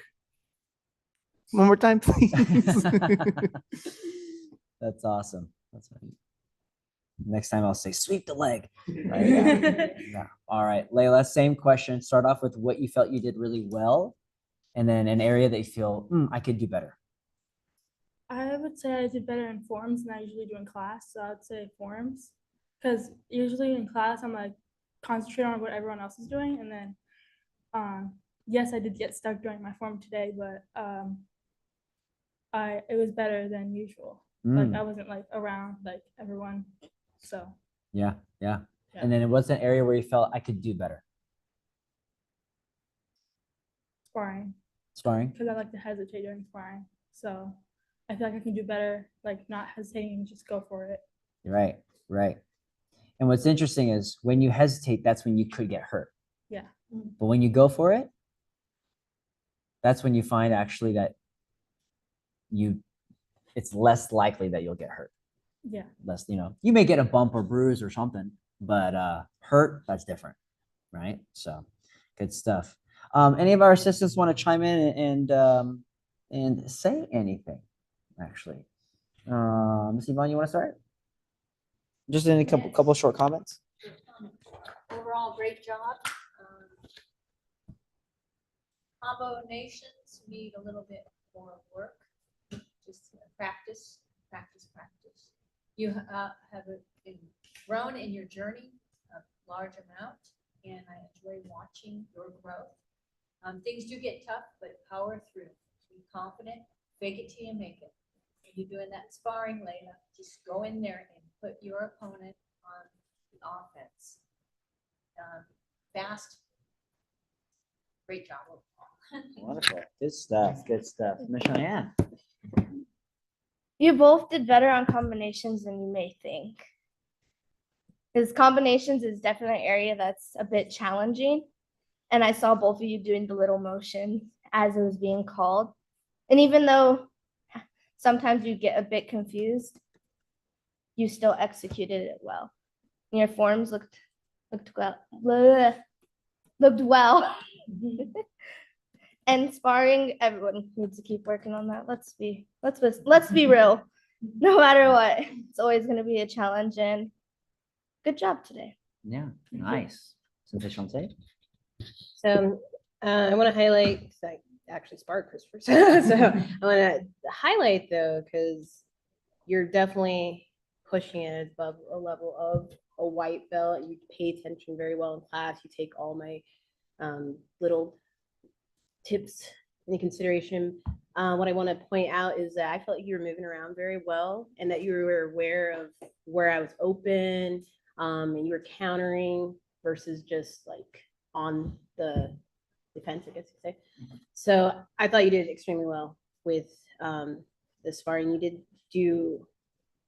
one more time, please. That's awesome. That's funny. Next time I'll say sweep the leg. Right? Yeah. All right, Layla, same question. Start off with what you felt you did really well, and then an area that you feel I could do better. I would say I did better in forms than I usually do in class. So I would say forms, because usually in class I'm like concentrate on what everyone else is doing, and then yes, I did get stuck during my form today, but it was better than usual. Like I wasn't like around like everyone. So Yeah. And then it was an area where you felt I could do better. Sparring, Sparring. because I like to hesitate during sparring. So I feel like I can do better, like not hesitating and just go for it. Right. And what's interesting is when you hesitate, that's when you could get hurt. Yeah. But when you go for it, that's when you find actually that it's less likely that you'll get hurt. Yeah. Less, you may get a bump or bruise or something, but hurt, that's different. Right. So good stuff. Any of our assistants want to chime in and say anything, actually? Ms. Yvonne, you want to start? Just in a couple short comments. Overall, great job. Combo nations need a little bit more work. Just practice. You have grown in your journey a large amount, and I enjoy watching your growth. Things do get tough, but power through. Be confident, fake it till you make it. When you're doing that sparring, Layla, just go in there and put your opponent on the offense. Fast. Great job. Wonderful. Good stuff. Miss Cheyenne. You both did better on combinations than you may think. Because combinations is definitely an area that's a bit challenging. And I saw both of you doing the little motion as it was being called. And even though sometimes you get a bit confused, you still executed it well. And your forms looked well. And sparring, everyone needs to keep working on that. Let's be real. No matter what, it's always going to be a challenge. And good job today. Yeah, nice. Sensation. So I want to highlight, because I actually sparred Christopher. So I want to highlight though, because you're definitely pushing it above a level of a white belt. You pay attention very well in class. You take all my little tips into consideration. What I want to point out is that I felt like you were moving around very well, and that you were aware of where I was open, and you were countering versus just like on the defense, I guess you could say. So I thought you did extremely well with the sparring. You did do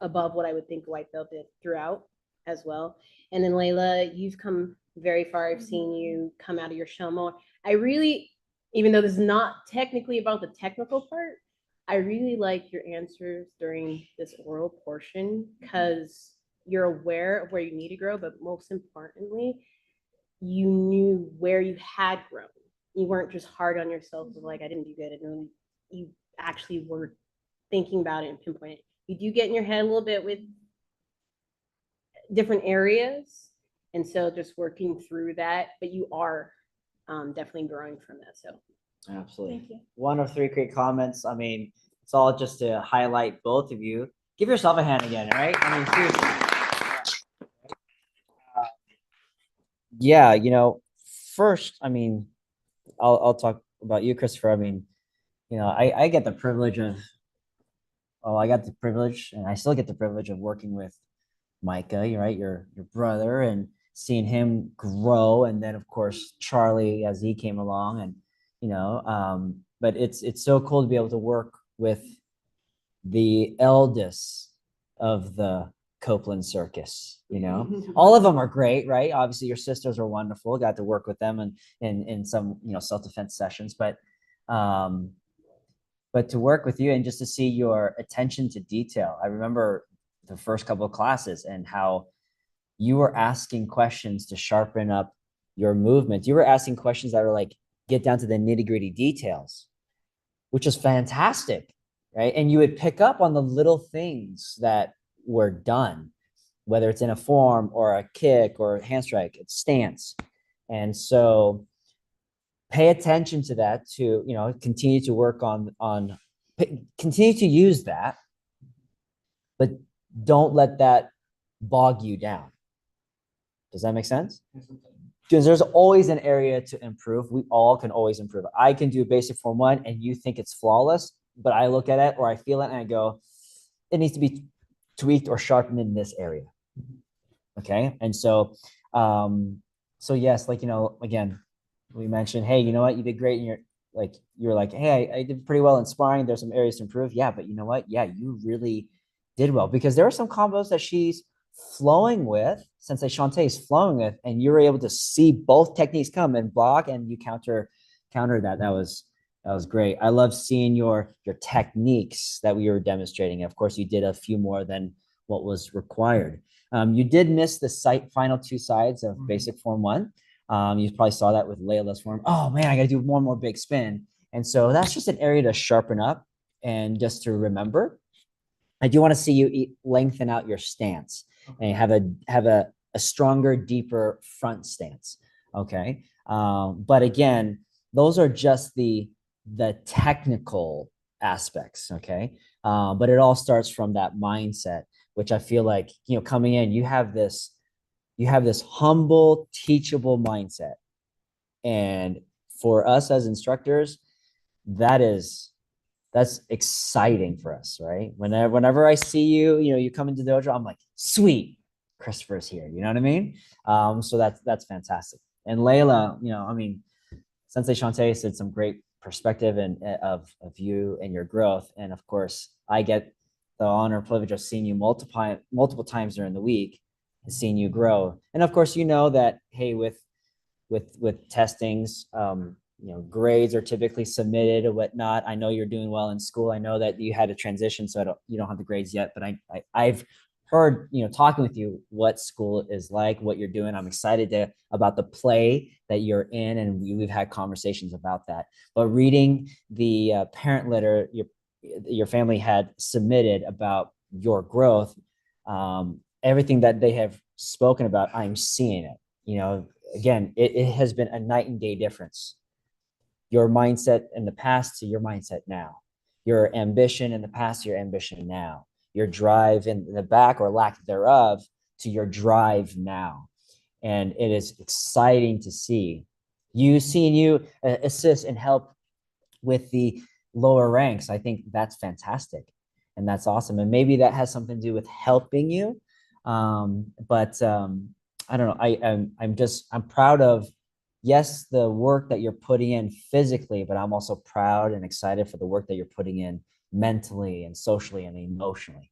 above what I would think a white belt did throughout as well. And then Layla, you've come very far. I've seen you come out of your shell more. I really, even though this is not technically about the technical part, I really like your answers during this oral portion, because you're aware of where you need to grow, but most importantly, you knew where you had grown. You weren't just hard on yourself of like, I didn't do good. And you actually were thinking about it and pinpointing it. You do get in your head a little bit with different areas. And so just working through that, but you are definitely growing from that. So Absolutely. Thank you. 1 of 3 great comments. I mean, it's all just to highlight both of you. Give yourself a hand again, right? I mean, seriously. Yeah, first, I mean, I'll talk about you, Christopher. I mean, I get the privilege of, I got the privilege, and I still get the privilege of working with Micah, right? Your brother, and seeing him grow, and then of course Charlie as he came along, and but it's so cool to be able to work with the eldest of the Copeland circus. All of them are great, right? Obviously your sisters are wonderful, got to work with them and in some self-defense sessions, but to work with you and just to see your attention to detail. I remember the first couple of classes and how you were asking questions to sharpen up your movements. You were asking questions that were like, get down to the nitty-gritty details, which is fantastic, right? And you would pick up on the little things that were done, whether it's in a form or a kick or a hand strike, it's stance. And so pay attention to that, to, you know, continue to work on continue to use that, but don't let that bog you down. Does that make sense? Because there's always an area to improve. We all can always improve. I can do basic form 1 and you think it's flawless, but I look at it or I feel it and I go, it needs to be tweaked or sharpened in this area. Okay. And so, so yes, like, you know, again, we mentioned, hey, you know what, you did great. And you're like, hey, I did pretty well in sparring. There's some areas to improve. Yeah. But you know what? Yeah, you really did well, because there are some combos that she's flowing with, Sensei Shantae is flowing with, and you were able to see both techniques come and block, and you counter that. That was great. I love seeing your techniques that we were demonstrating. Of course, you did a few more than what was required. You did miss the final 2 sides of basic form 1. You probably saw that with Layla's form. Oh man, I got to do one more big spin. And so that's just an area to sharpen up and just to remember. I do want to see you lengthen out your stance and have a stronger, deeper front stance. Okay. But again, those are just the technical aspects. Okay. But it all starts from that mindset, which I feel like, you know, coming in, you have this humble, teachable mindset. And for us as instructors, that's exciting for us, right? Whenever I see you, you know, you come into the dojo, I'm like, sweet, Christopher's here. You know what I mean? So that's fantastic. And Layla, you know, I mean, Sensei Shantae said some great perspective and of you and your growth. And of course, I get the honor and privilege of seeing you multiple times during the week and seeing you grow. And of course, you know that, hey, with testings, you know, grades are typically submitted or whatnot. I know you're doing well in school. I know that you had a transition, so you don't have the grades yet, but I've heard, you know, talking with you, what school is like, what you're doing. I'm excited about the play that you're in, and we've had conversations about that. But reading the parent letter your family had submitted about your growth, everything that they have spoken about, I'm seeing it. You know, again, it has been a night and day difference. Your mindset in the past to your mindset now, your ambition in the past to your ambition now, your drive in the back or lack thereof to your drive now. And it is exciting to see seeing you assist and help with the lower ranks. I think that's fantastic and that's awesome. And maybe that has something to do with helping you. But I don't know. I'm proud of, yes, the work that you're putting in physically, but I'm also proud and excited for the work that you're putting in mentally and socially and emotionally.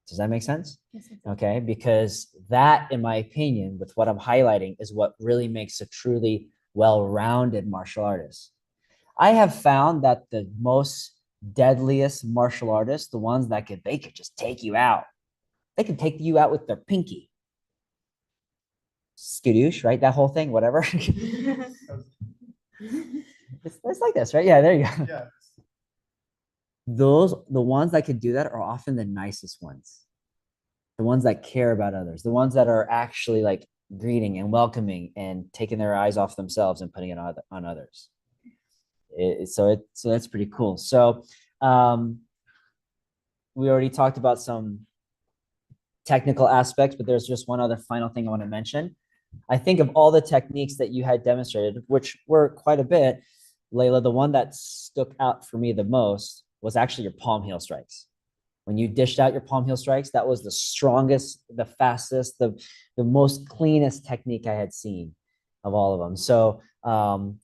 Does that make sense? Yes, Okay. Because that, in my opinion, with what I'm highlighting, is what really makes a truly well-rounded martial artist. I have found that the most deadliest martial artists, the ones that they could just take you out. They could take you out with their pinky. Skadoosh, right? That whole thing, whatever. it's like this, right? Yeah, there you go. Yeah. The ones that can do that are often the nicest ones. The ones that care about others, the ones that are actually like greeting and welcoming and taking their eyes off themselves and putting it on others. So that's pretty cool. So we already talked about some technical aspects, but there's just one other final thing I want to mention. I think of all the techniques that you had demonstrated, which were quite a bit, Layla, the one that stuck out for me the most was actually your palm heel strikes. When you dished out your palm heel strikes, that was the strongest, the fastest, the most cleanest technique I had seen of all of them. So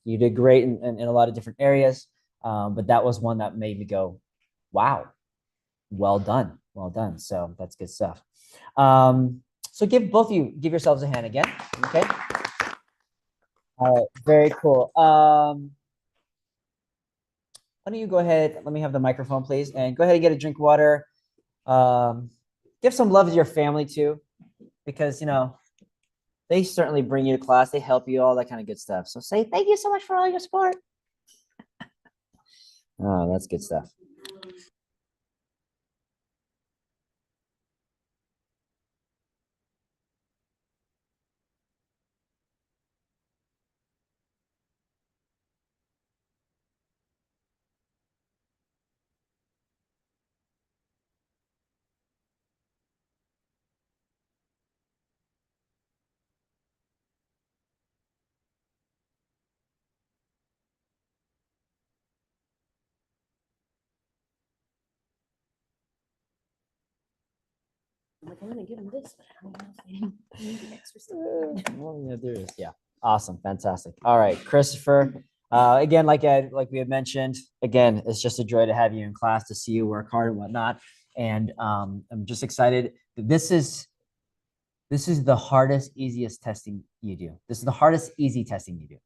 you did great in a lot of different areas, but that was one that made me go, wow, well done. Well done. So that's good stuff. So give yourselves a hand again. Okay. All right. Very cool. Why don't you go ahead? Let me have the microphone, please, and go ahead and get a drink of water. Give some love to your family too, because, you know, They certainly bring you to class. They help you, all that kind of good stuff. So say thank you so much for all your support. Oh, that's good stuff. I'm like, I'm gonna give him this, but I don't know if they need the extra stuff. Well, yeah, there is. Yeah. Awesome. Fantastic. All right, Christopher. Again, like we had mentioned, again, it's just a joy to have you in class, to see you work hard and whatnot. And I'm just excited. This is the hardest, easiest testing you do. This is the hardest, easy testing you do.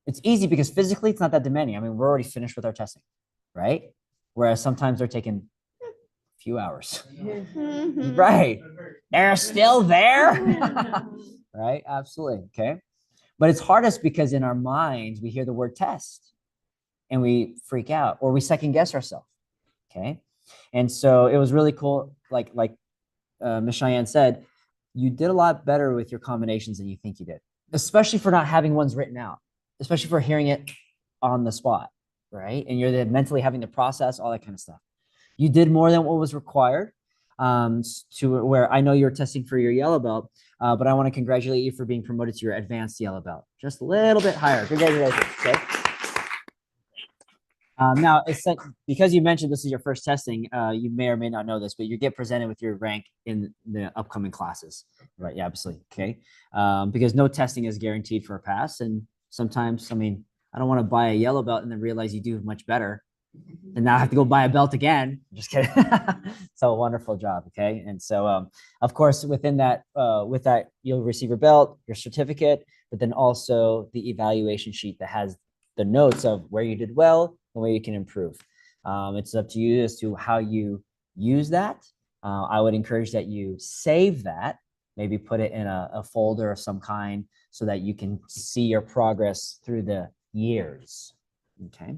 It's easy because physically it's not that demanding. I mean, we're already finished with our testing, right? Whereas sometimes they're taking a few hours. Mhm. Right. They're still there. Right. Absolutely. Okay. But it's hardest because in our minds, we hear the word test and we freak out or we second guess ourselves. Okay. And so it was really cool. Like Ms. Cheyenne said, you did a lot better with your combinations than you think you did, especially for not having ones written out, especially for hearing it on the spot. Right. And you're then mentally having to process all that kind of stuff. You did more than what was required, to where I know you're testing for your yellow belt, but I want to congratulate you for being promoted to your advanced yellow belt, just a little bit higher. Congratulations. Okay. Now, because you mentioned this is your first testing, you may or may not know this, but you get presented with your rank in the upcoming classes. Right. Yeah, absolutely. Okay. Because no testing is guaranteed for a pass. And sometimes, I mean, I don't want to buy a yellow belt and then realize you do much better and now I have to go buy a belt again. Just kidding. So wonderful job. Okay. And so, of course, within that, with that, you'll receive your belt, your certificate, but then also the evaluation sheet that has the notes of where you did well and where you can improve. It's up to you as to how you use that. I would encourage that you save that, maybe put it in a folder of some kind so that you can see your progress through the years. Okay.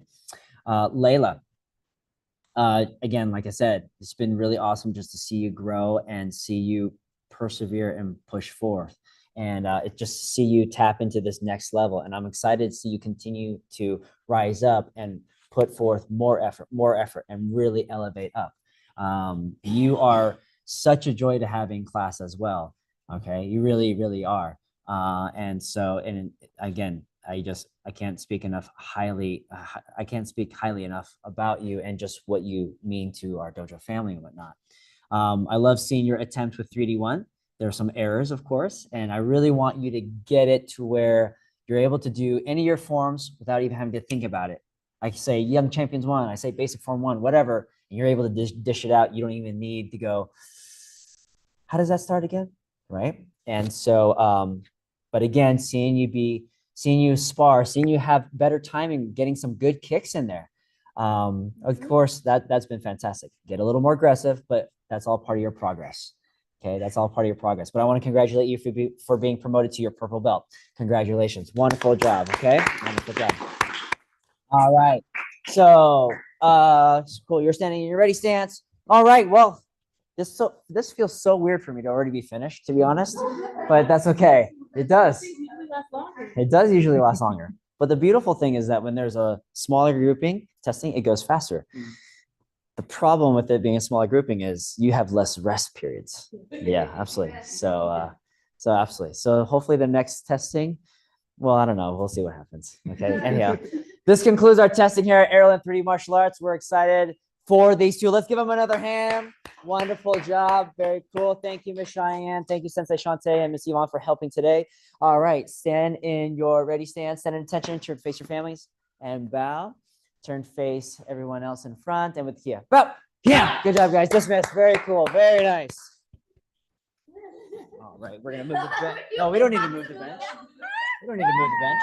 Layla, again, like I said, it's been really awesome just to see you grow and see you persevere and push forth. And it just see you tap into this next level. And I'm excited to see you continue to rise up and put forth more effort, and really elevate up. You are such a joy to have in class as well. Okay, you really, really are. And so, and again, I can't speak enough highly. I can't speak highly enough about you and just what you mean to our dojo family and whatnot. I love seeing your attempt with 3D1. There are some errors, of course, and I really want you to get it to where you're able to do any of your forms without even having to think about it. I say Young Champions 1, I say Basic Form 1, whatever, and you're able to dish it out. You don't even need to go, how does that start again? Right. And so, but again, seeing you spar, seeing you have better timing, getting some good kicks in there. Of course, that's been fantastic. Get a little more aggressive, but that's all part of your progress. Okay, that's all part of your progress. But I want to congratulate you for being promoted to your purple belt. Congratulations. Wonderful job. Okay, wonderful job. All right. So, cool. You're standing in your ready stance. All right. Well, this feels so weird for me to already be finished, to be honest, but that's okay. It does. It does usually last longer. But the beautiful thing is that when there's a smaller grouping testing, it goes faster. The problem with it being a smaller grouping is you have less rest periods. Yeah, absolutely. So absolutely. So hopefully the next testing, well, I don't know. We'll see what happens. Okay. Anyhow, this concludes our testing here at Erolin 3D Martial Arts. We're excited for these two. Let's give them another hand. Wonderful job. Very cool. Thank you, Ms. Cheyenne. Thank you, Sensei Shante and Ms. Yvonne for helping today. All right. Stand in your ready stance. Stand in attention. Turn face your families and bow. Turn face everyone else in front and with Kia. Bow. Yeah. Good job, guys. Dismissed. Very cool. Very nice. All right. We're going to move the bench. No, we don't need to move the bench. We don't need to move the bench.